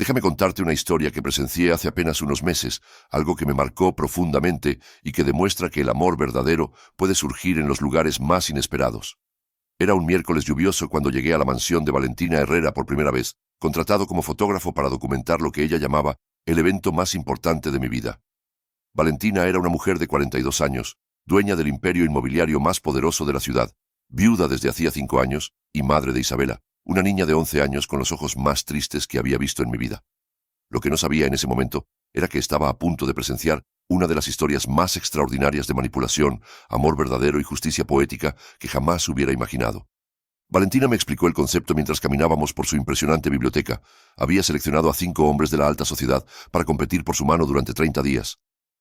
Déjame contarte una historia que presencié hace apenas unos meses, algo que me marcó profundamente y que demuestra que el amor verdadero puede surgir en los lugares más inesperados. Era un miércoles lluvioso cuando llegué a la mansión de Valentina Herrera por primera vez, contratado como fotógrafo para documentar lo que ella llamaba el evento más importante de mi vida. Valentina era una mujer de 42 años, dueña del imperio inmobiliario más poderoso de la ciudad, viuda desde hacía 5 años y madre de Isabela, una niña de 11 años con los ojos más tristes que había visto en mi vida. Lo que no sabía en ese momento era que estaba a punto de presenciar una de las historias más extraordinarias de manipulación, amor verdadero y justicia poética que jamás hubiera imaginado. Valentina me explicó el concepto mientras caminábamos por su impresionante biblioteca. Había seleccionado a 5 hombres de la alta sociedad para competir por su mano durante 30 días.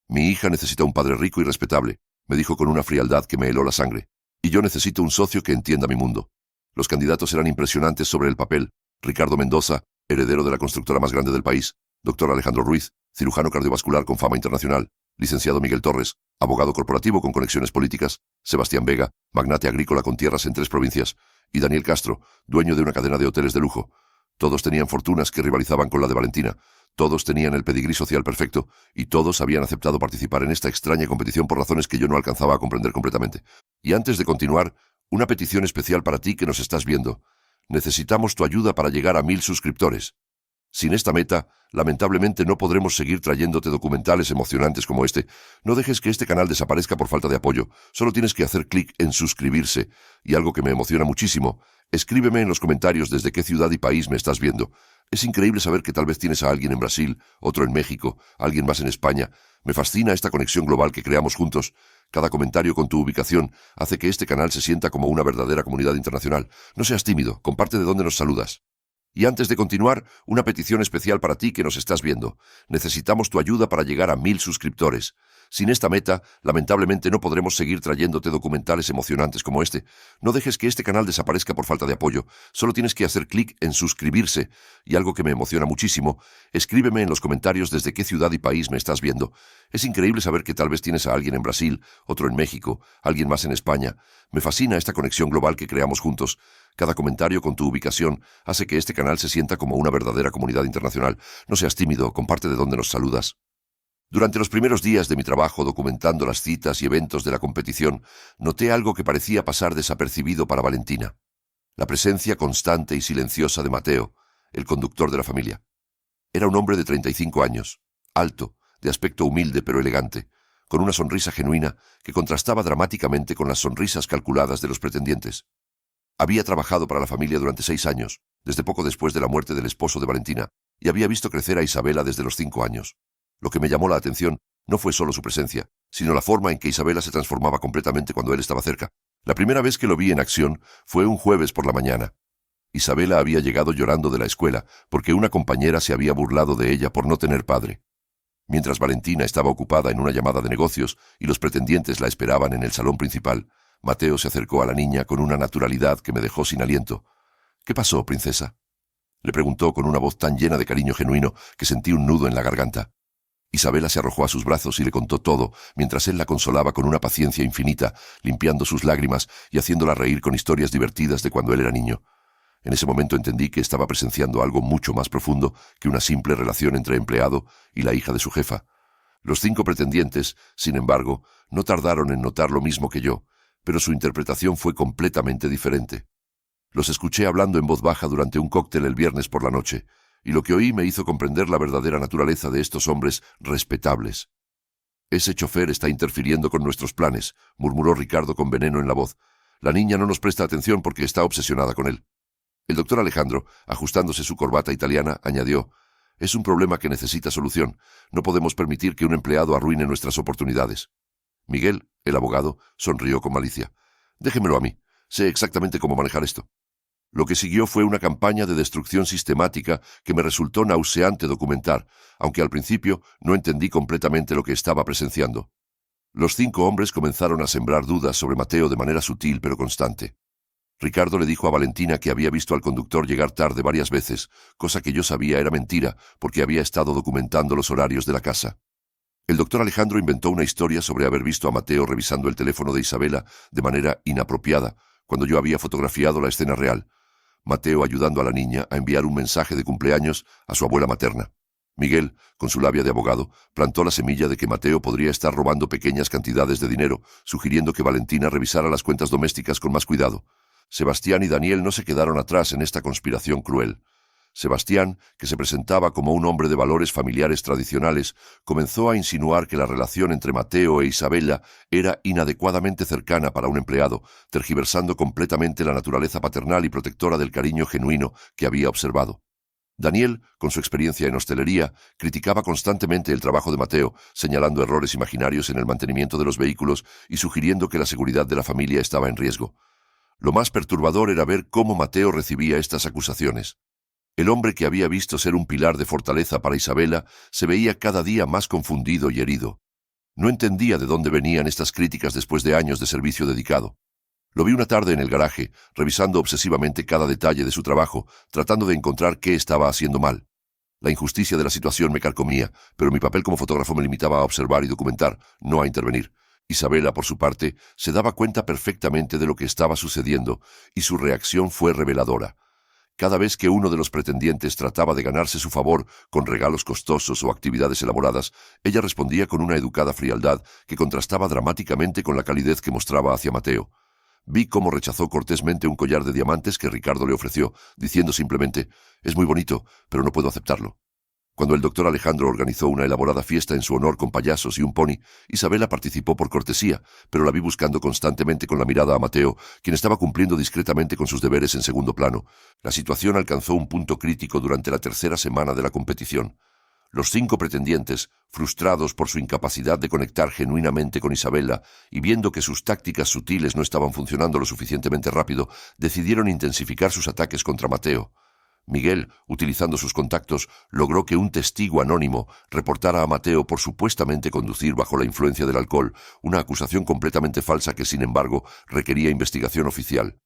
Mi hija necesita un padre rico y respetable, me dijo con una frialdad que me heló la sangre. Y yo necesito un socio que entienda mi mundo. Los candidatos eran impresionantes sobre el papel. Ricardo Mendoza, heredero de la constructora más grande del país, doctor Alejandro Ruiz, cirujano cardiovascular con fama internacional, licenciado Miguel Torres, abogado corporativo con conexiones políticas, Sebastián Vega, magnate agrícola con tierras en 3 provincias, y Daniel Castro, dueño de una cadena de hoteles de lujo. Todos tenían fortunas que rivalizaban con la de Valentina, todos tenían el pedigrí social perfecto, y todos habían aceptado participar en esta extraña competición por razones que yo no alcanzaba a comprender completamente. Y antes de continuar, una petición especial para ti que nos estás viendo. Necesitamos tu ayuda para llegar a 1000 suscriptores. Sin esta meta, lamentablemente no podremos seguir trayéndote documentales emocionantes como este. No dejes que este canal desaparezca por falta de apoyo. Solo tienes que hacer clic en suscribirse. Y algo que me emociona muchísimo, escríbeme en los comentarios desde qué ciudad y país me estás viendo. Es increíble saber que tal vez tienes a alguien en Brasil, otro en México, alguien más en España. Me fascina esta conexión global que creamos juntos. Cada comentario con tu ubicación hace que este canal se sienta como una verdadera comunidad internacional. No seas tímido, comparte de dónde nos saludas. Y antes de continuar, una petición especial para ti que nos estás viendo. Necesitamos tu ayuda para llegar a 1000 suscriptores. Sin esta meta, lamentablemente no podremos seguir trayéndote documentales emocionantes como este. No dejes que este canal desaparezca por falta de apoyo. Solo tienes que hacer clic en suscribirse. Y algo que me emociona muchísimo, escríbeme en los comentarios desde qué ciudad y país me estás viendo. Es increíble saber que tal vez tienes a alguien en Brasil, otro en México, alguien más en España. Me fascina esta conexión global que creamos juntos. Cada comentario con tu ubicación hace que este canal se sienta como una verdadera comunidad internacional. No seas tímido, comparte de dónde nos saludas. Durante los primeros días de mi trabajo documentando las citas y eventos de la competición, noté algo que parecía pasar desapercibido para Valentina. La presencia constante y silenciosa de Mateo, el conductor de la familia. Era un hombre de 35 años, alto, de aspecto humilde pero elegante, con una sonrisa genuina que contrastaba dramáticamente con las sonrisas calculadas de los pretendientes. Había trabajado para la familia durante 6 años, desde poco después de la muerte del esposo de Valentina, y había visto crecer a Isabela desde los 5 años. Lo que me llamó la atención no fue solo su presencia, sino la forma en que Isabela se transformaba completamente cuando él estaba cerca. La primera vez que lo vi en acción fue un jueves por la mañana. Isabela había llegado llorando de la escuela porque una compañera se había burlado de ella por no tener padre. Mientras Valentina estaba ocupada en una llamada de negocios y los pretendientes la esperaban en el salón principal, Mateo se acercó a la niña con una naturalidad que me dejó sin aliento. «¿Qué pasó, princesa?», le preguntó con una voz tan llena de cariño genuino que sentí un nudo en la garganta. Isabela se arrojó a sus brazos y le contó todo, mientras él la consolaba con una paciencia infinita, limpiando sus lágrimas y haciéndola reír con historias divertidas de cuando él era niño. En ese momento entendí que estaba presenciando algo mucho más profundo que una simple relación entre empleado y la hija de su jefa. Los 5 pretendientes, sin embargo, no tardaron en notar lo mismo que yo, pero su interpretación fue completamente diferente. Los escuché hablando en voz baja durante un cóctel el viernes por la noche, y lo que oí me hizo comprender la verdadera naturaleza de estos hombres respetables. «Ese chofer está interfiriendo con nuestros planes», murmuró Ricardo con veneno en la voz. «La niña no nos presta atención porque está obsesionada con él». El doctor Alejandro, ajustándose su corbata italiana, añadió: «Es un problema que necesita solución. No podemos permitir que un empleado arruine nuestras oportunidades». Miguel, el abogado, sonrió con malicia. «Déjemelo a mí. Sé exactamente cómo manejar esto». Lo que siguió fue una campaña de destrucción sistemática que me resultó nauseante documentar, aunque al principio no entendí completamente lo que estaba presenciando. Los 5 hombres comenzaron a sembrar dudas sobre Mateo de manera sutil pero constante. Ricardo le dijo a Valentina que había visto al conductor llegar tarde varias veces, cosa que yo sabía era mentira porque había estado documentando los horarios de la casa. El doctor Alejandro inventó una historia sobre haber visto a Mateo revisando el teléfono de Isabela de manera inapropiada, cuando yo había fotografiado la escena real. Mateo ayudando a la niña a enviar un mensaje de cumpleaños a su abuela materna. Miguel, con su labia de abogado, plantó la semilla de que Mateo podría estar robando pequeñas cantidades de dinero, sugiriendo que Valentina revisara las cuentas domésticas con más cuidado. Sebastián y Daniel no se quedaron atrás en esta conspiración cruel. Sebastián, que se presentaba como un hombre de valores familiares tradicionales, comenzó a insinuar que la relación entre Mateo e Isabela era inadecuadamente cercana para un empleado, tergiversando completamente la naturaleza paternal y protectora del cariño genuino que había observado. Daniel, con su experiencia en hostelería, criticaba constantemente el trabajo de Mateo, señalando errores imaginarios en el mantenimiento de los vehículos y sugiriendo que la seguridad de la familia estaba en riesgo. Lo más perturbador era ver cómo Mateo recibía estas acusaciones. El hombre que había visto ser un pilar de fortaleza para Isabela se veía cada día más confundido y herido. No entendía de dónde venían estas críticas después de años de servicio dedicado. Lo vi una tarde en el garaje, revisando obsesivamente cada detalle de su trabajo, tratando de encontrar qué estaba haciendo mal. La injusticia de la situación me carcomía, pero mi papel como fotógrafo me limitaba a observar y documentar, no a intervenir. Isabela, por su parte, se daba cuenta perfectamente de lo que estaba sucediendo, y su reacción fue reveladora. Cada vez que uno de los pretendientes trataba de ganarse su favor con regalos costosos o actividades elaboradas, ella respondía con una educada frialdad que contrastaba dramáticamente con la calidez que mostraba hacia Mateo. Vi cómo rechazó cortésmente un collar de diamantes que Ricardo le ofreció, diciendo simplemente: «Es muy bonito, pero no puedo aceptarlo». Cuando el doctor Alejandro organizó una elaborada fiesta en su honor con payasos y un pony, Isabela participó por cortesía, pero la vi buscando constantemente con la mirada a Mateo, quien estaba cumpliendo discretamente con sus deberes en segundo plano. La situación alcanzó un punto crítico durante la tercera semana de la competición. Los 5 pretendientes, frustrados por su incapacidad de conectar genuinamente con Isabela y viendo que sus tácticas sutiles no estaban funcionando lo suficientemente rápido, decidieron intensificar sus ataques contra Mateo. Miguel, utilizando sus contactos, logró que un testigo anónimo reportara a Mateo por supuestamente conducir bajo la influencia del alcohol, una acusación completamente falsa que, sin embargo, requería investigación oficial.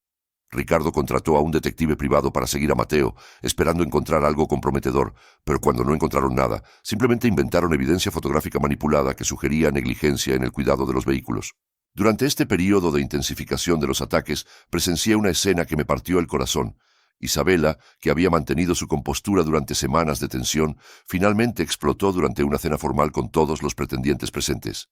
Ricardo contrató a un detective privado para seguir a Mateo, esperando encontrar algo comprometedor, pero cuando no encontraron nada, simplemente inventaron evidencia fotográfica manipulada que sugería negligencia en el cuidado de los vehículos. Durante este período de intensificación de los ataques, presencié una escena que me partió el corazón. Isabela, que había mantenido su compostura durante semanas de tensión, finalmente explotó durante una cena formal con todos los pretendientes presentes.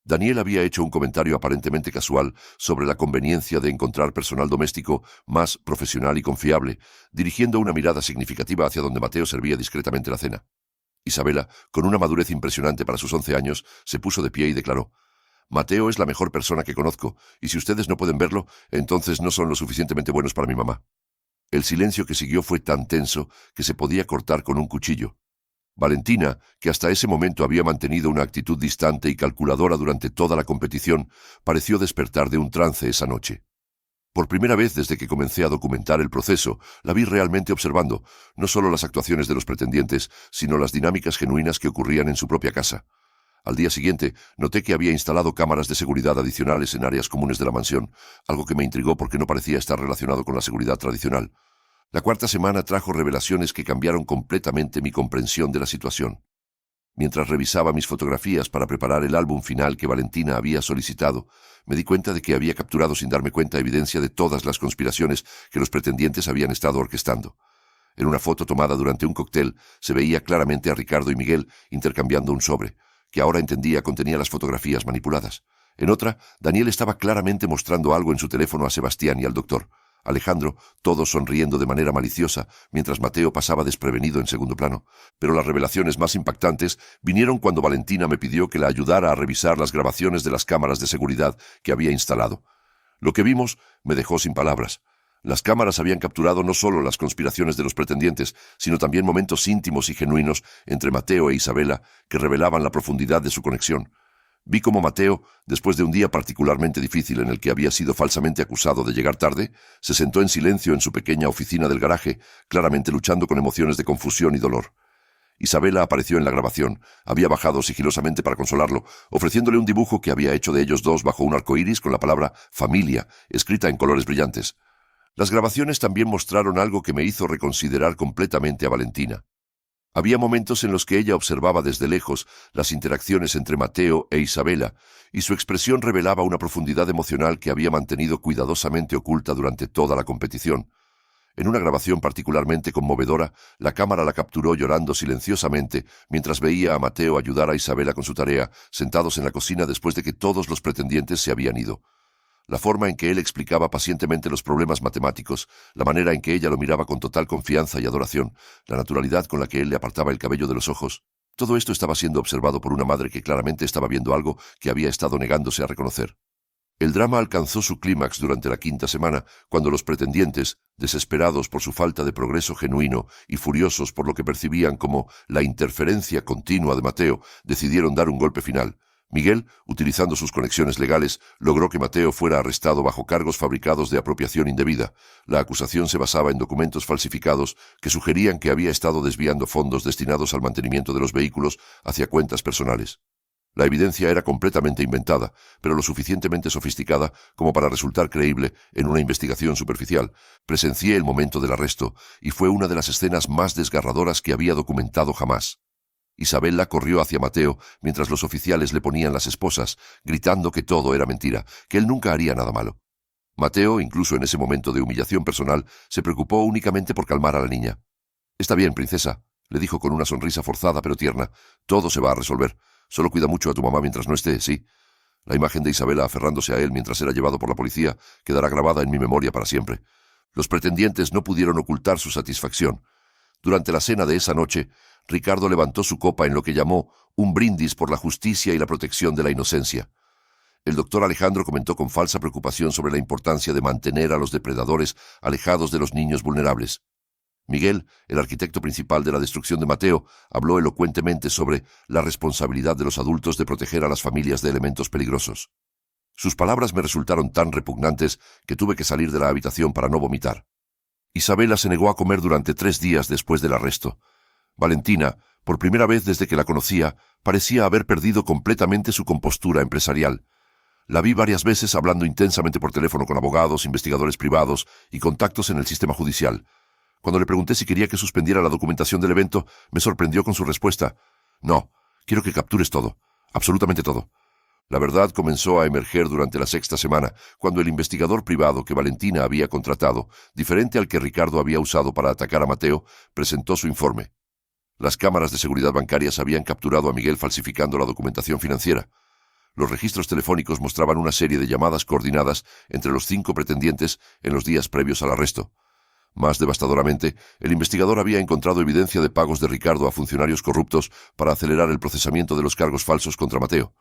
Daniel había hecho un comentario aparentemente casual sobre la conveniencia de encontrar personal doméstico más profesional y confiable, dirigiendo una mirada significativa hacia donde Mateo servía discretamente la cena. Isabela, con una madurez impresionante para sus 11 años, se puso de pie y declaró: «Mateo es la mejor persona que conozco, y si ustedes no pueden verlo, entonces no son lo suficientemente buenos para mi mamá». El silencio que siguió fue tan tenso que se podía cortar con un cuchillo. Valentina, que hasta ese momento había mantenido una actitud distante y calculadora durante toda la competición, pareció despertar de un trance esa noche. Por primera vez desde que comencé a documentar el proceso, la vi realmente observando, no solo las actuaciones de los pretendientes, sino las dinámicas genuinas que ocurrían en su propia casa. Al día siguiente, noté que había instalado cámaras de seguridad adicionales en áreas comunes de la mansión, algo que me intrigó porque no parecía estar relacionado con la seguridad tradicional. La cuarta semana trajo revelaciones que cambiaron completamente mi comprensión de la situación. Mientras revisaba mis fotografías para preparar el álbum final que Valentina había solicitado, me di cuenta de que había capturado sin darme cuenta evidencia de todas las conspiraciones que los pretendientes habían estado orquestando. En una foto tomada durante un cóctel se veía claramente a Ricardo y Miguel intercambiando un sobre, que ahora entendía contenía las fotografías manipuladas. En otra, Daniel estaba claramente mostrando algo en su teléfono a Sebastián y al doctor. Alejandro, todos sonriendo de manera maliciosa, mientras Mateo pasaba desprevenido en segundo plano. Pero las revelaciones más impactantes vinieron cuando Valentina me pidió que la ayudara a revisar las grabaciones de las cámaras de seguridad que había instalado. Lo que vimos me dejó sin palabras. Las cámaras habían capturado no solo las conspiraciones de los pretendientes, sino también momentos íntimos y genuinos entre Mateo e Isabela que revelaban la profundidad de su conexión. Vi cómo Mateo, después de un día particularmente difícil en el que había sido falsamente acusado de llegar tarde, se sentó en silencio en su pequeña oficina del garaje, claramente luchando con emociones de confusión y dolor. Isabela apareció en la grabación. Había bajado sigilosamente para consolarlo, ofreciéndole un dibujo que había hecho de ellos dos bajo un arco iris con la palabra «familia», escrita en colores brillantes. Las grabaciones también mostraron algo que me hizo reconsiderar completamente a Valentina. Había momentos en los que ella observaba desde lejos las interacciones entre Mateo e Isabela, y su expresión revelaba una profundidad emocional que había mantenido cuidadosamente oculta durante toda la competición. En una grabación particularmente conmovedora, la cámara la capturó llorando silenciosamente mientras veía a Mateo ayudar a Isabela con su tarea, sentados en la cocina después de que todos los pretendientes se habían ido. La forma en que él explicaba pacientemente los problemas matemáticos, la manera en que ella lo miraba con total confianza y adoración, la naturalidad con la que él le apartaba el cabello de los ojos, todo esto estaba siendo observado por una madre que claramente estaba viendo algo que había estado negándose a reconocer. El drama alcanzó su clímax durante la quinta semana, cuando los pretendientes, desesperados por su falta de progreso genuino y furiosos por lo que percibían como la interferencia continua de Mateo, decidieron dar un golpe final. Miguel, utilizando sus conexiones legales, logró que Mateo fuera arrestado bajo cargos fabricados de apropiación indebida. La acusación se basaba en documentos falsificados que sugerían que había estado desviando fondos destinados al mantenimiento de los vehículos hacia cuentas personales. La evidencia era completamente inventada, pero lo suficientemente sofisticada como para resultar creíble en una investigación superficial. Presencié el momento del arresto, y fue una de las escenas más desgarradoras que había documentado jamás. Isabela corrió hacia Mateo mientras los oficiales le ponían las esposas, gritando que todo era mentira, que él nunca haría nada malo. Mateo, incluso en ese momento de humillación personal, se preocupó únicamente por calmar a la niña. «Está bien, princesa», le dijo con una sonrisa forzada pero tierna. «Todo se va a resolver. Solo cuida mucho a tu mamá mientras no esté, ¿sí?» La imagen de Isabela aferrándose a él mientras era llevado por la policía quedará grabada en mi memoria para siempre. Los pretendientes no pudieron ocultar su satisfacción. Durante la cena de esa noche, Ricardo levantó su copa en lo que llamó un brindis por la justicia y la protección de la inocencia. El doctor Alejandro comentó con falsa preocupación sobre la importancia de mantener a los depredadores alejados de los niños vulnerables. Miguel, el arquitecto principal de la destrucción de Mateo, habló elocuentemente sobre la responsabilidad de los adultos de proteger a las familias de elementos peligrosos. Sus palabras me resultaron tan repugnantes que tuve que salir de la habitación para no vomitar. Isabela se negó a comer durante 3 días después del arresto. Valentina, por primera vez desde que la conocía, parecía haber perdido completamente su compostura empresarial. La vi varias veces hablando intensamente por teléfono con abogados, investigadores privados y contactos en el sistema judicial. Cuando le pregunté si quería que suspendiera la documentación del evento, me sorprendió con su respuesta. «No, quiero que captures todo, absolutamente todo». La verdad comenzó a emerger durante la 6ª semana, cuando el investigador privado que Valentina había contratado, diferente al que Ricardo había usado para atacar a Mateo, presentó su informe. Las cámaras de seguridad bancarias habían capturado a Miguel falsificando la documentación financiera. Los registros telefónicos mostraban una serie de llamadas coordinadas entre los 5 pretendientes en los días previos al arresto. Más devastadoramente, el investigador había encontrado evidencia de pagos de Ricardo a funcionarios corruptos para acelerar el procesamiento de los cargos falsos contra Mateo.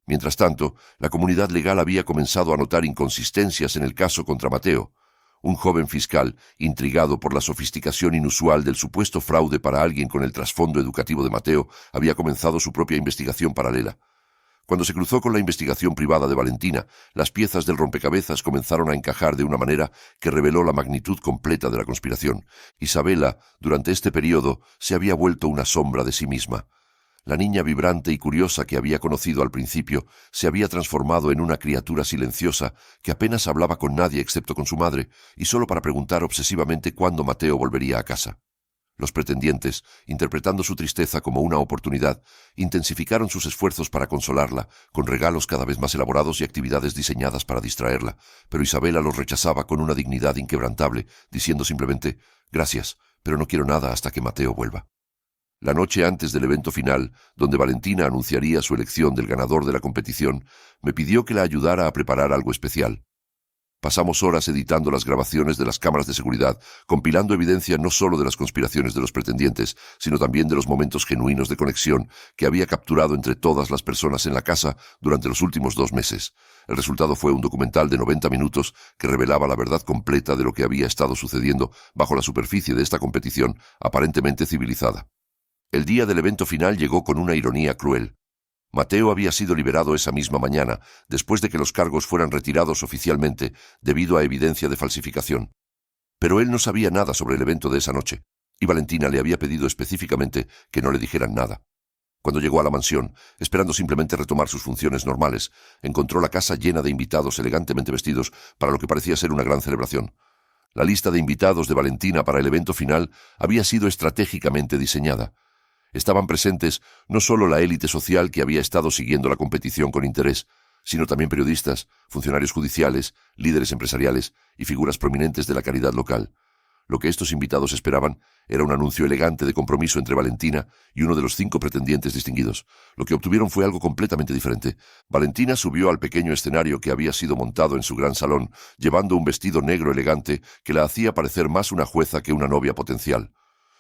Mientras tanto, la comunidad legal había comenzado a notar inconsistencias en el caso contra Mateo. Un joven fiscal, intrigado por la sofisticación inusual del supuesto fraude para alguien con el trasfondo educativo de Mateo, había comenzado su propia investigación paralela. Cuando se cruzó con la investigación privada de Valentina, las piezas del rompecabezas comenzaron a encajar de una manera que reveló la magnitud completa de la conspiración. Isabela, durante este periodo, se había vuelto una sombra de sí misma. La niña vibrante y curiosa que había conocido al principio se había transformado en una criatura silenciosa que apenas hablaba con nadie excepto con su madre, y solo para preguntar obsesivamente cuándo Mateo volvería a casa. Los pretendientes, interpretando su tristeza como una oportunidad, intensificaron sus esfuerzos para consolarla, con regalos cada vez más elaborados y actividades diseñadas para distraerla, pero Isabela los rechazaba con una dignidad inquebrantable, diciendo simplemente «Gracias, pero no quiero nada hasta que Mateo vuelva». La noche antes del evento final, donde Valentina anunciaría su elección del ganador de la competición, me pidió que la ayudara a preparar algo especial. Pasamos horas editando las grabaciones de las cámaras de seguridad, compilando evidencia no solo de las conspiraciones de los pretendientes, sino también de los momentos genuinos de conexión que había capturado entre todas las personas en la casa durante los últimos 2 meses. El resultado fue un documental de 90 minutos que revelaba la verdad completa de lo que había estado sucediendo bajo la superficie de esta competición aparentemente civilizada. El día del evento final llegó con una ironía cruel. Mateo había sido liberado esa misma mañana, después de que los cargos fueran retirados oficialmente debido a evidencia de falsificación. Pero él no sabía nada sobre el evento de esa noche, y Valentina le había pedido específicamente que no le dijeran nada. Cuando llegó a la mansión, esperando simplemente retomar sus funciones normales, encontró la casa llena de invitados elegantemente vestidos para lo que parecía ser una gran celebración. La lista de invitados de Valentina para el evento final había sido estratégicamente diseñada. Estaban presentes no solo la élite social que había estado siguiendo la competición con interés, sino también periodistas, funcionarios judiciales, líderes empresariales y figuras prominentes de la caridad local. Lo que estos invitados esperaban era un anuncio elegante de compromiso entre Valentina y uno de los 5 pretendientes distinguidos. Lo que obtuvieron fue algo completamente diferente. Valentina subió al pequeño escenario que había sido montado en su gran salón, llevando un vestido negro elegante que la hacía parecer más una jueza que una novia potencial.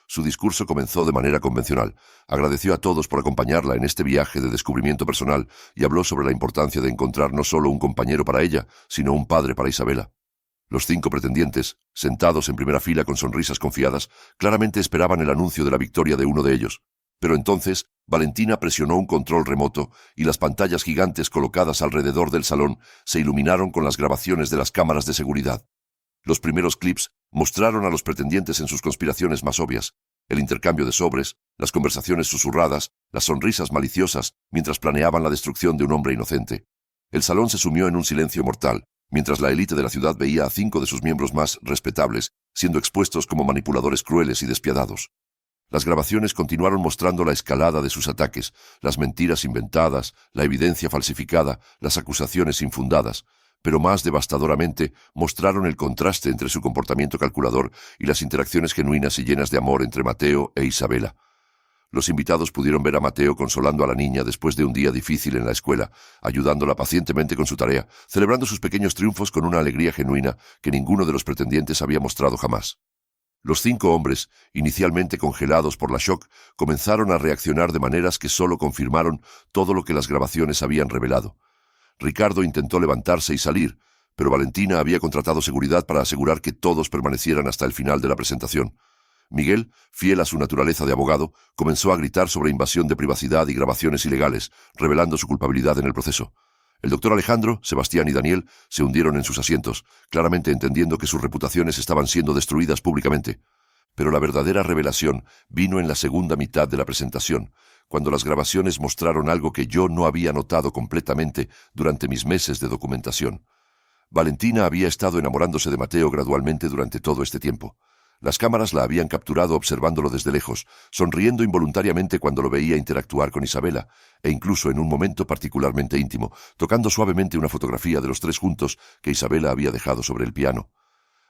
Su discurso comenzó de manera convencional. Agradeció a todos por acompañarla en este viaje de descubrimiento personal y habló sobre la importancia de encontrar no solo un compañero para ella, sino un padre para Isabela. Los 5 pretendientes, sentados en primera fila con sonrisas confiadas, claramente esperaban el anuncio de la victoria de uno de ellos. Pero entonces, Valentina presionó un control remoto y las pantallas gigantes colocadas alrededor del salón se iluminaron con las grabaciones de las cámaras de seguridad. Los primeros clips mostraron a los pretendientes en sus conspiraciones más obvias: el intercambio de sobres, las conversaciones susurradas, las sonrisas maliciosas mientras planeaban la destrucción de un hombre inocente. El salón se sumió en un silencio mortal, mientras la élite de la ciudad veía a 5 de sus miembros más respetables siendo expuestos como manipuladores crueles y despiadados. Las grabaciones continuaron mostrando la escalada de sus ataques, las mentiras inventadas, la evidencia falsificada, las acusaciones infundadas, pero más devastadoramente mostraron el contraste entre su comportamiento calculador y las interacciones genuinas y llenas de amor entre Mateo e Isabela. Los invitados pudieron ver a Mateo consolando a la niña después de un día difícil en la escuela, ayudándola pacientemente con su tarea, celebrando sus pequeños triunfos con una alegría genuina que ninguno de los pretendientes había mostrado jamás. Los 5 hombres, inicialmente congelados por la shock, comenzaron a reaccionar de maneras que solo confirmaron todo lo que las grabaciones habían revelado. Ricardo intentó levantarse y salir, pero Valentina había contratado seguridad para asegurar que todos permanecieran hasta el final de la presentación. Miguel, fiel a su naturaleza de abogado, comenzó a gritar sobre invasión de privacidad y grabaciones ilegales, revelando su culpabilidad en el proceso. El doctor Alejandro, Sebastián y Daniel se hundieron en sus asientos, claramente entendiendo que sus reputaciones estaban siendo destruidas públicamente. Pero la verdadera revelación vino en la segunda mitad de la presentación, cuando las grabaciones mostraron algo que yo no había notado completamente durante mis meses de documentación. Valentina había estado enamorándose de Mateo gradualmente durante todo este tiempo. Las cámaras la habían capturado observándolo desde lejos, sonriendo involuntariamente cuando lo veía interactuar con Isabela, e incluso en un momento particularmente íntimo, tocando suavemente una fotografía de los 3 juntos que Isabela había dejado sobre el piano.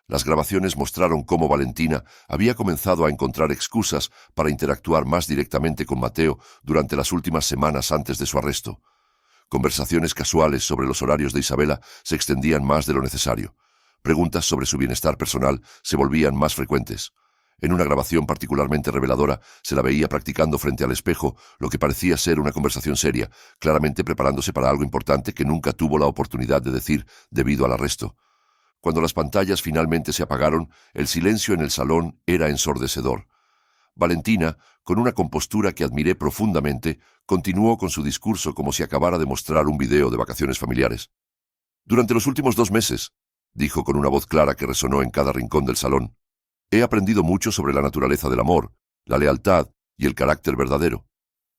Las grabaciones mostraron cómo Valentina había comenzado a encontrar excusas para interactuar más directamente con Mateo durante las últimas semanas antes de su arresto. Conversaciones casuales sobre los horarios de Isabela se extendían más de lo necesario. Preguntas sobre su bienestar personal se volvían más frecuentes. En una grabación particularmente reveladora se la veía practicando frente al espejo lo que parecía ser una conversación seria, claramente preparándose para algo importante que nunca tuvo la oportunidad de decir debido al arresto. Cuando las pantallas finalmente se apagaron, el silencio en el salón era ensordecedor. Valentina, con una compostura que admiré profundamente, continuó con su discurso como si acabara de mostrar un video de vacaciones familiares. Durante los últimos 2 meses, dijo con una voz clara que resonó en cada rincón del salón, he aprendido mucho sobre la naturaleza del amor, la lealtad y el carácter verdadero.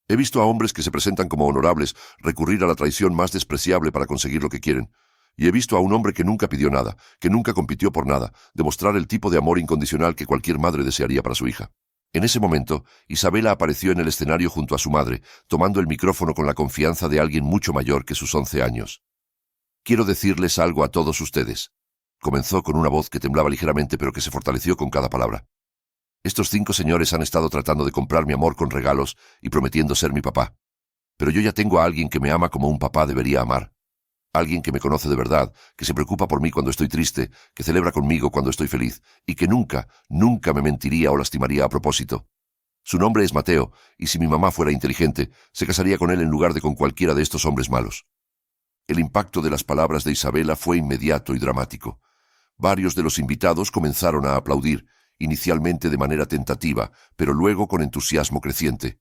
He visto a hombres que se presentan como honorables recurrir a la traición más despreciable para conseguir lo que quieren, y he visto a un hombre que nunca pidió nada, que nunca compitió por nada, demostrar el tipo de amor incondicional que cualquier madre desearía para su hija. En ese momento, Isabela apareció en el escenario junto a su madre, tomando el micrófono con la confianza de alguien mucho mayor que sus 11 años. Quiero decirles algo a todos ustedes. Comenzó con una voz que temblaba ligeramente pero que se fortaleció con cada palabra. Estos 5 señores han estado tratando de comprar mi amor con regalos y prometiendo ser mi papá. Pero yo ya tengo a alguien que me ama como un papá debería amar. Alguien que me conoce de verdad, que se preocupa por mí cuando estoy triste, que celebra conmigo cuando estoy feliz, y que nunca, nunca me mentiría o lastimaría a propósito. Su nombre es Mateo, y si mi mamá fuera inteligente, se casaría con él en lugar de con cualquiera de estos hombres malos. El impacto de las palabras de Isabela fue inmediato y dramático. Varios de los invitados comenzaron a aplaudir, inicialmente de manera tentativa, pero luego con entusiasmo creciente.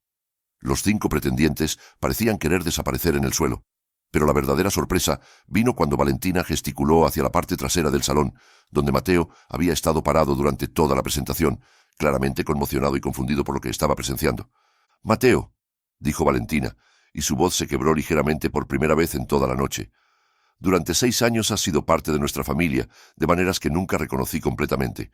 Los 5 pretendientes parecían querer desaparecer en el suelo. Pero la verdadera sorpresa vino cuando Valentina gesticuló hacia la parte trasera del salón, donde Mateo había estado parado durante toda la presentación, claramente conmocionado y confundido por lo que estaba presenciando. «Mateo», dijo Valentina, y su voz se quebró ligeramente por primera vez en toda la noche. «Durante 6 años has sido parte de nuestra familia, de maneras que nunca reconocí completamente.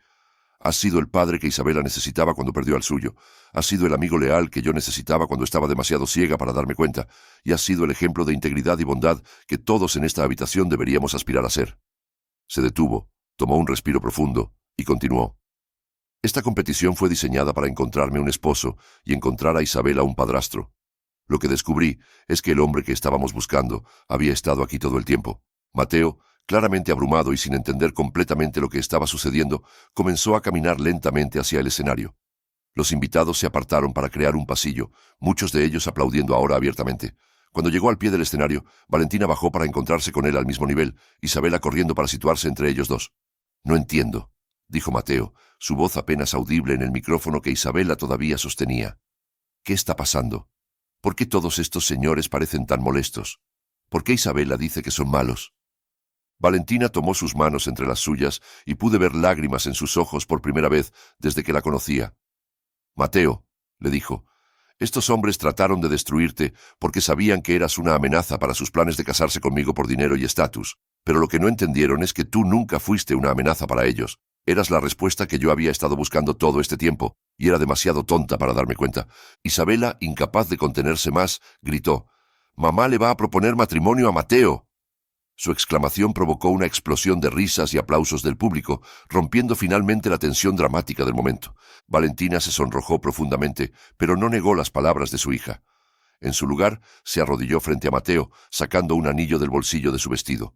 Has sido el padre que Isabela necesitaba cuando perdió al suyo. Has sido el amigo leal que yo necesitaba cuando estaba demasiado ciega para darme cuenta. Y has sido el ejemplo de integridad y bondad que todos en esta habitación deberíamos aspirar a ser». Se detuvo, tomó un respiro profundo y continuó. Esta competición fue diseñada para encontrarme un esposo y encontrar a Isabela un padrastro. Lo que descubrí es que el hombre que estábamos buscando había estado aquí todo el tiempo. Mateo, claramente abrumado y sin entender completamente lo que estaba sucediendo, comenzó a caminar lentamente hacia el escenario. Los invitados se apartaron para crear un pasillo, muchos de ellos aplaudiendo ahora abiertamente. Cuando llegó al pie del escenario, Valentina bajó para encontrarse con él al mismo nivel, Isabela corriendo para situarse entre ellos dos. «No entiendo», dijo Mateo, su voz apenas audible en el micrófono que Isabela todavía sostenía. «¿Qué está pasando? ¿Por qué todos estos señores parecen tan molestos? ¿Por qué Isabela dice que son malos?» Valentina tomó sus manos entre las suyas y pude ver lágrimas en sus ojos por primera vez desde que la conocía. «Mateo», le dijo, «estos hombres trataron de destruirte porque sabían que eras una amenaza para sus planes de casarse conmigo por dinero y estatus, pero lo que no entendieron es que tú nunca fuiste una amenaza para ellos. Eras la respuesta que yo había estado buscando todo este tiempo, y era demasiado tonta para darme cuenta». Isabela, incapaz de contenerse más, gritó, «Mamá le va a proponer matrimonio a Mateo». Su exclamación provocó una explosión de risas y aplausos del público, rompiendo finalmente la tensión dramática del momento. Valentina se sonrojó profundamente, pero no negó las palabras de su hija. En su lugar, se arrodilló frente a Mateo, sacando un anillo del bolsillo de su vestido.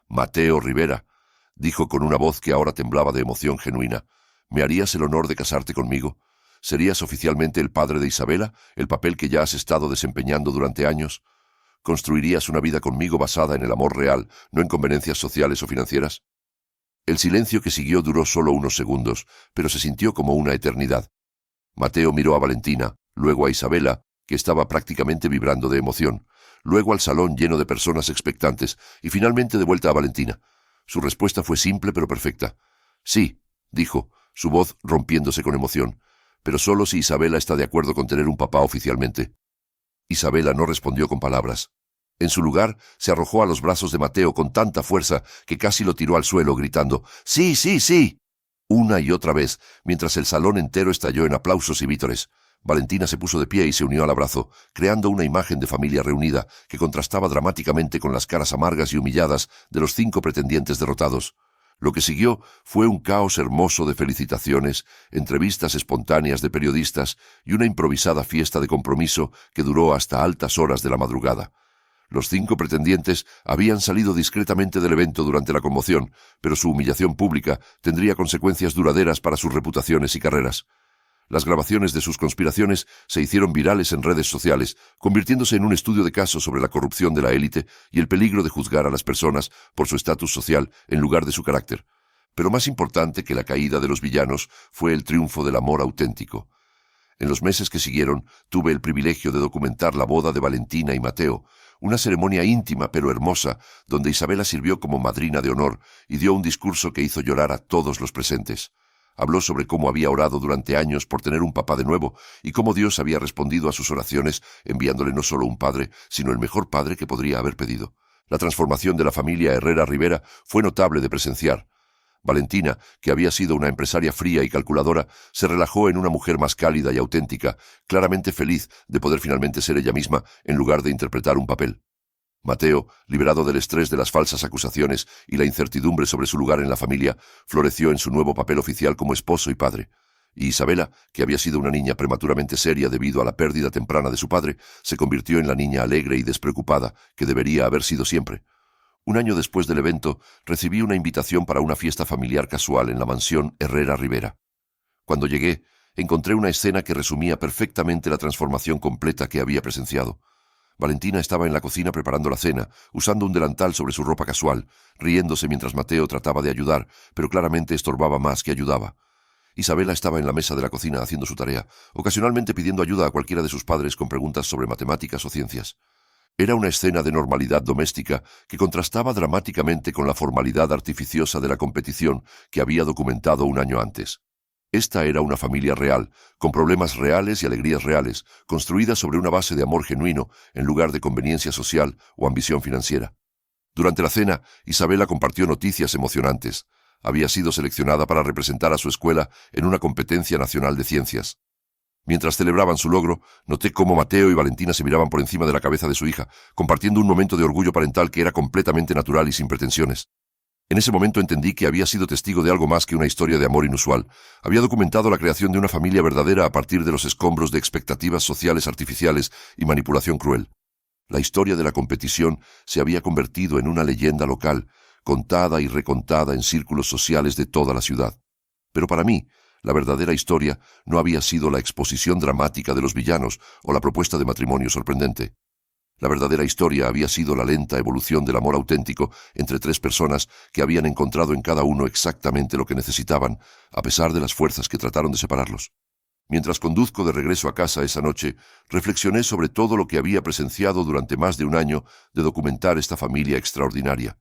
«Mateo Rivera», dijo con una voz que ahora temblaba de emoción genuina, «¿me harías el honor de casarte conmigo? ¿Serías oficialmente el padre de Isabela, el papel que ya has estado desempeñando durante años? ¿Construirías una vida conmigo basada en el amor real, no en conveniencias sociales o financieras?» El silencio que siguió duró solo unos segundos, pero se sintió como una eternidad. Mateo miró a Valentina, luego a Isabela, que estaba prácticamente vibrando de emoción, luego al salón lleno de personas expectantes, y finalmente de vuelta a Valentina. Su respuesta fue simple pero perfecta. «Sí», dijo, su voz rompiéndose con emoción, «pero solo si Isabela está de acuerdo con tener un papá oficialmente». Isabela no respondió con palabras. En su lugar, se arrojó a los brazos de Mateo con tanta fuerza que casi lo tiró al suelo, gritando «¡Sí, sí, sí!» una y otra vez, mientras el salón entero estalló en aplausos y vítores. Valentina se puso de pie y se unió al abrazo, creando una imagen de familia reunida que contrastaba dramáticamente con las caras amargas y humilladas de los 5 pretendientes derrotados. Lo que siguió fue un caos hermoso de felicitaciones, entrevistas espontáneas de periodistas y una improvisada fiesta de compromiso que duró hasta altas horas de la madrugada. Los 5 pretendientes habían salido discretamente del evento durante la conmoción, pero su humillación pública tendría consecuencias duraderas para sus reputaciones y carreras. Las grabaciones de sus conspiraciones se hicieron virales en redes sociales, convirtiéndose en un estudio de caso sobre la corrupción de la élite y el peligro de juzgar a las personas por su estatus social en lugar de su carácter. Pero más importante que la caída de los villanos fue el triunfo del amor auténtico. En los meses que siguieron, tuve el privilegio de documentar la boda de Valentina y Mateo, una ceremonia íntima pero hermosa, donde Isabela sirvió como madrina de honor y dio un discurso que hizo llorar a todos los presentes. Habló sobre cómo había orado durante años por tener un papá de nuevo y cómo Dios había respondido a sus oraciones enviándole no solo un padre, sino el mejor padre que podría haber pedido. La transformación de la familia Herrera Rivera fue notable de presenciar. Valentina, que había sido una empresaria fría y calculadora, se relajó en una mujer más cálida y auténtica, claramente feliz de poder finalmente ser ella misma en lugar de interpretar un papel. Mateo, liberado del estrés de las falsas acusaciones y la incertidumbre sobre su lugar en la familia, floreció en su nuevo papel oficial como esposo y padre. Y Isabela, que había sido una niña prematuramente seria debido a la pérdida temprana de su padre, se convirtió en la niña alegre y despreocupada que debería haber sido siempre. Un año después del evento, recibí una invitación para una fiesta familiar casual en la mansión Herrera Rivera. Cuando llegué, encontré una escena que resumía perfectamente la transformación completa que había presenciado. Valentina estaba en la cocina preparando la cena, usando un delantal sobre su ropa casual, riéndose mientras Mateo trataba de ayudar, pero claramente estorbaba más que ayudaba. Isabela estaba en la mesa de la cocina haciendo su tarea, ocasionalmente pidiendo ayuda a cualquiera de sus padres con preguntas sobre matemáticas o ciencias. Era una escena de normalidad doméstica que contrastaba dramáticamente con la formalidad artificiosa de la competición que había documentado un año antes. Esta era una familia real, con problemas reales y alegrías reales, construida sobre una base de amor genuino en lugar de conveniencia social o ambición financiera. Durante la cena, Isabela compartió noticias emocionantes. Había sido seleccionada para representar a su escuela en una competencia nacional de ciencias. Mientras celebraban su logro, noté cómo Mateo y Valentina se miraban por encima de la cabeza de su hija, compartiendo un momento de orgullo parental que era completamente natural y sin pretensiones. En ese momento entendí que había sido testigo de algo más que una historia de amor inusual. Había documentado la creación de una familia verdadera a partir de los escombros de expectativas sociales artificiales y manipulación cruel. La historia de la competición se había convertido en una leyenda local, contada y recontada en círculos sociales de toda la ciudad. Pero para mí, la verdadera historia no había sido la exposición dramática de los villanos o la propuesta de matrimonio sorprendente. La verdadera historia había sido la lenta evolución del amor auténtico entre tres personas que habían encontrado en cada uno exactamente lo que necesitaban, a pesar de las fuerzas que trataron de separarlos. Mientras conduzco de regreso a casa esa noche, reflexioné sobre todo lo que había presenciado durante más de un año de documentar esta familia extraordinaria.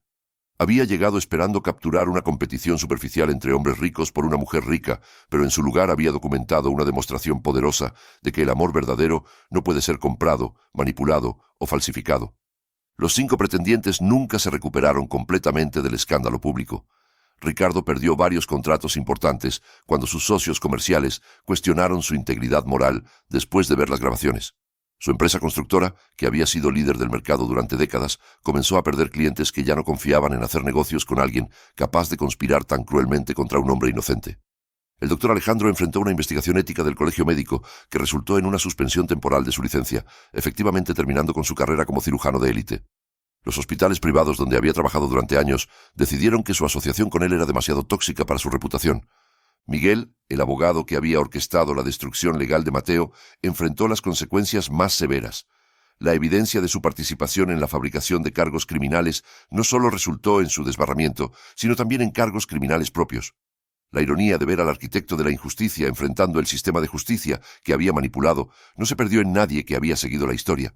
Había llegado esperando capturar una competición superficial entre hombres ricos por una mujer rica, pero en su lugar había documentado una demostración poderosa de que el amor verdadero no puede ser comprado, manipulado o falsificado. Los 5 pretendientes nunca se recuperaron completamente del escándalo público. Ricardo perdió varios contratos importantes cuando sus socios comerciales cuestionaron su integridad moral después de ver las grabaciones. Su empresa constructora, que había sido líder del mercado durante décadas, comenzó a perder clientes que ya no confiaban en hacer negocios con alguien capaz de conspirar tan cruelmente contra un hombre inocente. El doctor Alejandro enfrentó una investigación ética del colegio médico que resultó en una suspensión temporal de su licencia, efectivamente terminando con su carrera como cirujano de élite. Los hospitales privados donde había trabajado durante años decidieron que su asociación con él era demasiado tóxica para su reputación. Miguel, el abogado que había orquestado la destrucción legal de Mateo, enfrentó las consecuencias más severas. La evidencia de su participación en la fabricación de cargos criminales no solo resultó en su desbarramiento, sino también en cargos criminales propios. La ironía de ver al arquitecto de la injusticia enfrentando el sistema de justicia que había manipulado no se perdió en nadie que había seguido la historia.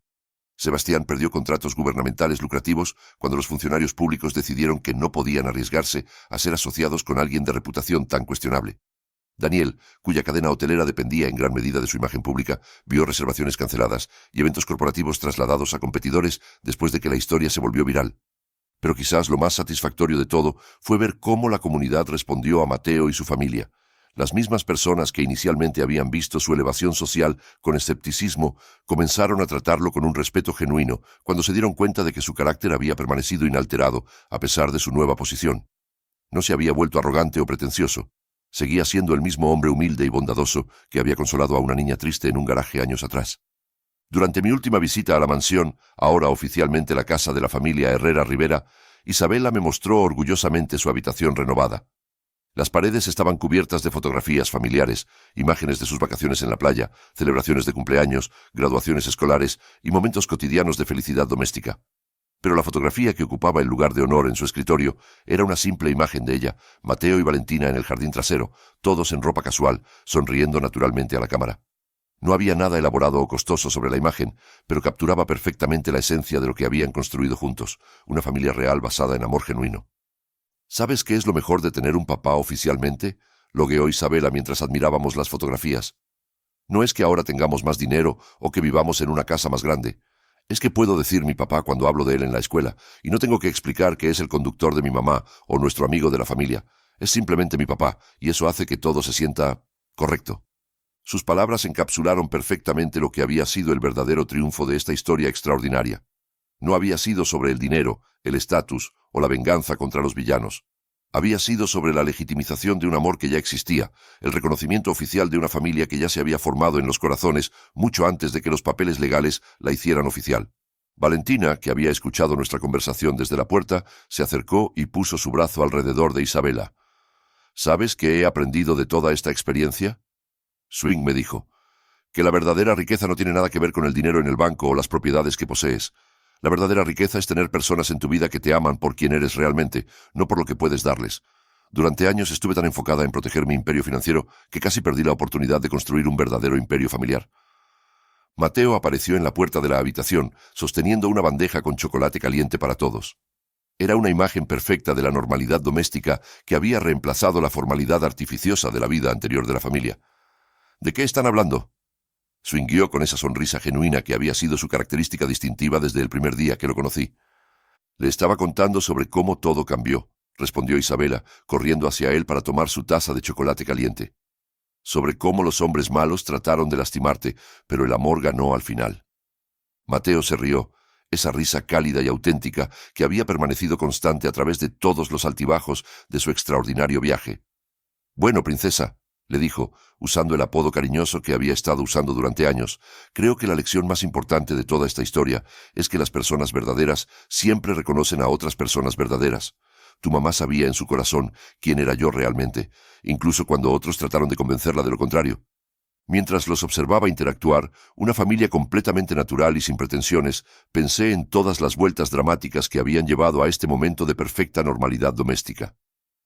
Sebastián perdió contratos gubernamentales lucrativos cuando los funcionarios públicos decidieron que no podían arriesgarse a ser asociados con alguien de reputación tan cuestionable. Daniel, cuya cadena hotelera dependía en gran medida de su imagen pública, vio reservaciones canceladas y eventos corporativos trasladados a competidores después de que la historia se volvió viral. Pero quizás lo más satisfactorio de todo fue ver cómo la comunidad respondió a Mateo y su familia. Las mismas personas que inicialmente habían visto su elevación social con escepticismo comenzaron a tratarlo con un respeto genuino cuando se dieron cuenta de que su carácter había permanecido inalterado a pesar de su nueva posición. No se había vuelto arrogante o pretencioso. Seguía siendo el mismo hombre humilde y bondadoso que había consolado a una niña triste en un garaje años atrás. Durante mi última visita a la mansión, ahora oficialmente la casa de la familia Herrera Rivera, Isabela me mostró orgullosamente su habitación renovada. Las paredes estaban cubiertas de fotografías familiares, imágenes de sus vacaciones en la playa, celebraciones de cumpleaños, graduaciones escolares y momentos cotidianos de felicidad doméstica. Pero la fotografía que ocupaba el lugar de honor en su escritorio era una simple imagen de ella, Mateo y Valentina en el jardín trasero, todos en ropa casual, sonriendo naturalmente a la cámara. No había nada elaborado o costoso sobre la imagen, pero capturaba perfectamente la esencia de lo que habían construido juntos, una familia real basada en amor genuino. ¿Sabes qué es lo mejor de tener un papá oficialmente?, logueó Isabela mientras admirábamos las fotografías. No es que ahora tengamos más dinero o que vivamos en una casa más grande. Es que puedo decir mi papá cuando hablo de él en la escuela, y no tengo que explicar que es el conductor de mi mamá o nuestro amigo de la familia. Es simplemente mi papá, y eso hace que todo se sienta correcto. Sus palabras encapsularon perfectamente lo que había sido el verdadero triunfo de esta historia extraordinaria. No había sido sobre el dinero, el estatus o la venganza contra los villanos. Había sido sobre la legitimización de un amor que ya existía, el reconocimiento oficial de una familia que ya se había formado en los corazones mucho antes de que los papeles legales la hicieran oficial. Valentina, que había escuchado nuestra conversación desde la puerta, se acercó y puso su brazo alrededor de Isabela. ¿Sabes qué he aprendido de toda esta experiencia? Swing me dijo que la verdadera riqueza no tiene nada que ver con el dinero en el banco o las propiedades que posees. La verdadera riqueza es tener personas en tu vida que te aman por quien eres realmente, no por lo que puedes darles. Durante años estuve tan enfocada en proteger mi imperio financiero que casi perdí la oportunidad de construir un verdadero imperio familiar. Mateo apareció en la puerta de la habitación, sosteniendo una bandeja con chocolate caliente para todos. Era una imagen perfecta de la normalidad doméstica que había reemplazado la formalidad artificiosa de la vida anterior de la familia. ¿De qué están hablando? Swingueó con esa sonrisa genuina que había sido su característica distintiva desde el primer día que lo conocí. Le estaba contando sobre cómo todo cambió, respondió Isabela, corriendo hacia él para tomar su taza de chocolate caliente. Sobre cómo los hombres malos trataron de lastimarte, pero el amor ganó al final. Mateo se rió. esa risa cálida y auténtica que había permanecido constante a través de todos los altibajos de su extraordinario viaje. «Bueno, princesa», le dijo, usando el apodo cariñoso que había estado usando durante años, «creo que la lección más importante de toda esta historia es que las personas verdaderas siempre reconocen a otras personas verdaderas. Tu mamá sabía en su corazón quién era yo realmente, incluso cuando otros trataron de convencerla de lo contrario». Mientras los observaba interactuar, una familia completamente natural y sin pretensiones, pensé en todas las vueltas dramáticas que habían llevado a este momento de perfecta normalidad doméstica.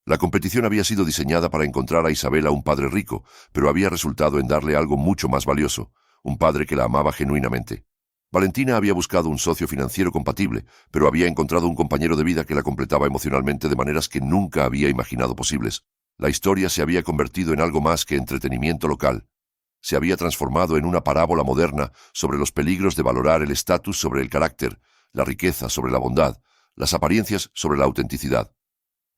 La competición había sido diseñada para encontrar a Isabela un padre rico, pero había resultado en darle algo mucho más valioso, un padre que la amaba genuinamente. Valentina había buscado un socio financiero compatible, pero había encontrado un compañero de vida que la completaba emocionalmente de maneras que nunca había imaginado posibles. La historia se había convertido en algo más que entretenimiento local. Se había transformado en una parábola moderna sobre los peligros de valorar el estatus sobre el carácter, la riqueza sobre la bondad, las apariencias sobre la autenticidad.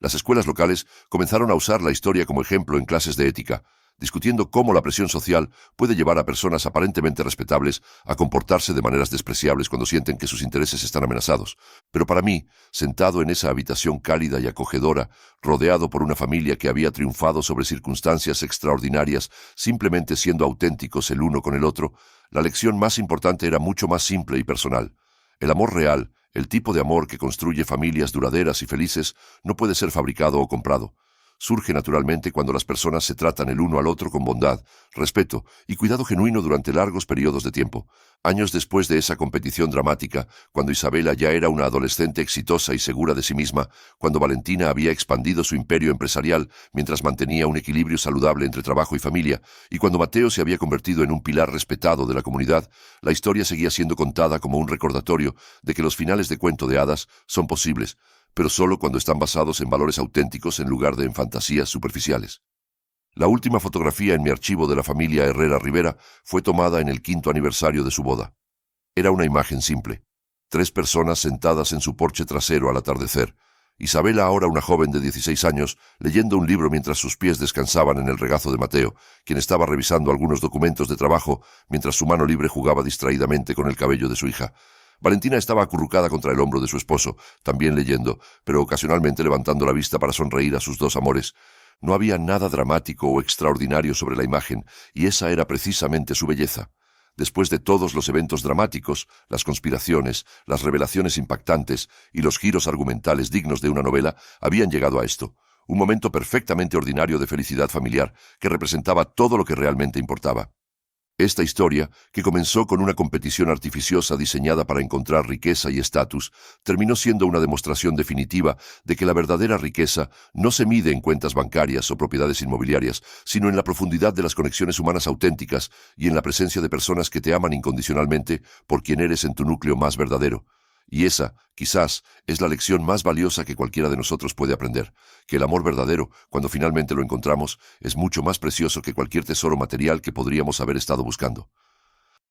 Las escuelas locales comenzaron a usar la historia como ejemplo en clases de ética, discutiendo cómo la presión social puede llevar a personas aparentemente respetables a comportarse de maneras despreciables cuando sienten que sus intereses están amenazados. Pero para mí, sentado en esa habitación cálida y acogedora, rodeado por una familia que había triunfado sobre circunstancias extraordinarias, simplemente siendo auténticos el uno con el otro, la lección más importante era mucho más simple y personal. El amor real, el tipo de amor que construye familias duraderas y felices, no puede ser fabricado o comprado. Surge naturalmente cuando las personas se tratan el uno al otro con bondad, respeto y cuidado genuino durante largos periodos de tiempo. Años después de esa competición dramática, cuando Isabela ya era una adolescente exitosa y segura de sí misma, cuando Valentina había expandido su imperio empresarial mientras mantenía un equilibrio saludable entre trabajo y familia, y cuando Mateo se había convertido en un pilar respetado de la comunidad, la historia seguía siendo contada como un recordatorio de que los finales de cuento de hadas son posibles, pero solo cuando están basados en valores auténticos en lugar de en fantasías superficiales. La última fotografía en mi archivo de la familia Herrera Rivera fue tomada en el 5º aniversario de su boda. Era una imagen simple. 3 personas sentadas en su porche trasero al atardecer. Isabela, ahora una joven de 16 años, leyendo un libro mientras sus pies descansaban en el regazo de Mateo, quien estaba revisando algunos documentos de trabajo mientras su mano libre jugaba distraídamente con el cabello de su hija. Valentina estaba acurrucada contra el hombro de su esposo, también leyendo, pero ocasionalmente levantando la vista para sonreír a sus dos amores. No había nada dramático o extraordinario sobre la imagen, y esa era precisamente su belleza. Después de todos los eventos dramáticos, las conspiraciones, las revelaciones impactantes y los giros argumentales dignos de una novela, habían llegado a esto, un momento perfectamente ordinario de felicidad familiar que representaba todo lo que realmente importaba. Esta historia, que comenzó con una competición artificiosa diseñada para encontrar riqueza y estatus, terminó siendo una demostración definitiva de que la verdadera riqueza no se mide en cuentas bancarias o propiedades inmobiliarias, sino en la profundidad de las conexiones humanas auténticas y en la presencia de personas que te aman incondicionalmente por quien eres en tu núcleo más verdadero. Y esa, quizás, es la lección más valiosa que cualquiera de nosotros puede aprender, que el amor verdadero, cuando finalmente lo encontramos, es mucho más precioso que cualquier tesoro material que podríamos haber estado buscando.